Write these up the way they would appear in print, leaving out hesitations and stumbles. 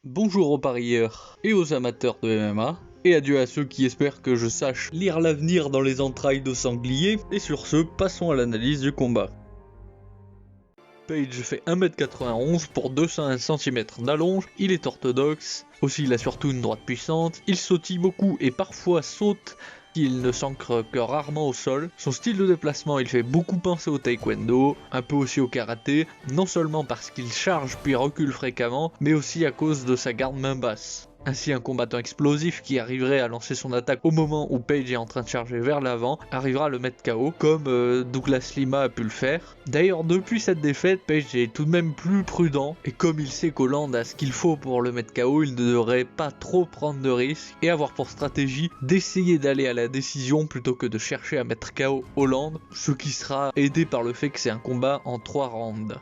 Bonjour aux parieurs et aux amateurs de MMA, et adieu à ceux qui espèrent que je sache lire l'avenir dans les entrailles de sanglier, et sur ce, passons à l'analyse du combat. Page fait 1m91 pour 201 cm d'allonge, il est orthodoxe, aussi il a surtout une droite puissante, il sautille beaucoup et parfois saute. Il ne s'ancre que rarement au sol. Son style de déplacement, il fait beaucoup penser au taekwondo, un peu aussi au karaté, non seulement parce qu'il charge puis recule fréquemment, mais aussi à cause de sa garde main basse. Ainsi, un combattant explosif qui arriverait à lancer son attaque au moment où Page est en train de charger vers l'avant arrivera à le mettre KO, comme Douglas Lima a pu le faire. D'ailleurs, depuis cette défaite, Page est tout de même plus prudent, et comme il sait qu'Holland a ce qu'il faut pour le mettre KO, il ne devrait pas trop prendre de risques, et avoir pour stratégie d'essayer d'aller à la décision plutôt que de chercher à mettre KO Holland, ce qui sera aidé par le fait que c'est un combat en 3 rounds.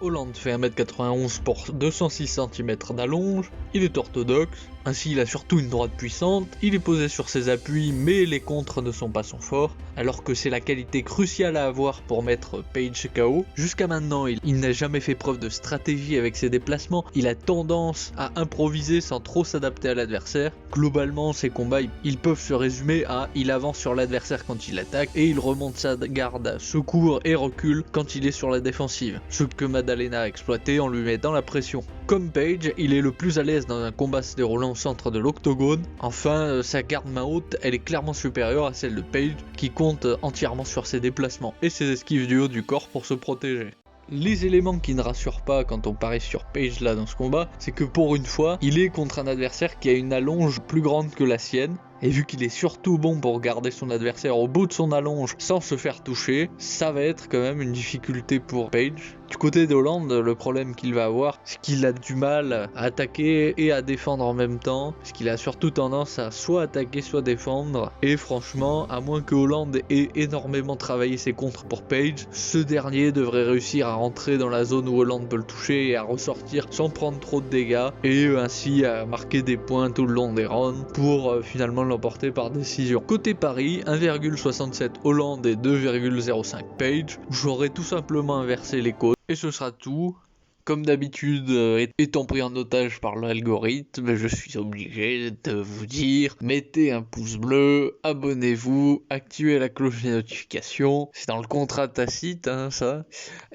Holland fait 1m91 pour 206 cm d'allonge, il est orthodoxe, ainsi il a surtout une droite puissante, il est posé sur ses appuis mais les contres ne sont pas son fort, alors que c'est la qualité cruciale à avoir pour mettre Page KO. Jusqu'à maintenant, il n'a jamais fait preuve de stratégie avec ses déplacements, il a tendance à improviser sans trop s'adapter à l'adversaire. Globalement, ses combats ils peuvent se résumer à il avance sur l'adversaire quand il attaque et il remonte sa garde, secours et recule quand il est sur la défensive, ce que Maddalena a exploité en lui mettant la pression. Comme Page, il est le plus à l'aise dans un combat se déroulant au centre de l'octogone. Enfin, sa garde main haute, elle est clairement supérieure à celle de Page, qui compte entièrement sur ses déplacements et ses esquives du haut du corps pour se protéger. Les éléments qui ne rassurent pas quand on parie sur Page là dans ce combat, c'est que pour une fois, il est contre un adversaire qui a une allonge plus grande que la sienne, et vu qu'il est surtout bon pour garder son adversaire au bout de son allonge sans se faire toucher, ça va être quand même une difficulté pour Page. Du côté d'Holland, le problème qu'il va avoir, c'est qu'il a du mal à attaquer et à défendre en même temps, parce qu'il a surtout tendance à soit attaquer soit défendre, et franchement, à moins que Holland ait énormément travaillé ses contres pour Page, ce dernier devrait réussir à rentrer dans la zone où Holland peut le toucher et à ressortir sans prendre trop de dégâts, et ainsi à marquer des points tout le long des rounds pour finalement l'emporter par décision. Côté Paris, 1,67 Holland et 2,05 Page, j'aurais tout simplement inversé les cotes. Et ce sera tout. Comme d'habitude, étant pris en otage par l'algorithme, je suis obligé de vous dire, mettez un pouce bleu, abonnez-vous, activez la cloche des notifications. C'est dans le contrat tacite, ça.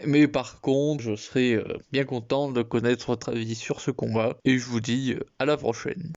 Mais par contre, je serai bien content de connaître votre avis sur ce combat. Et je vous dis à la prochaine.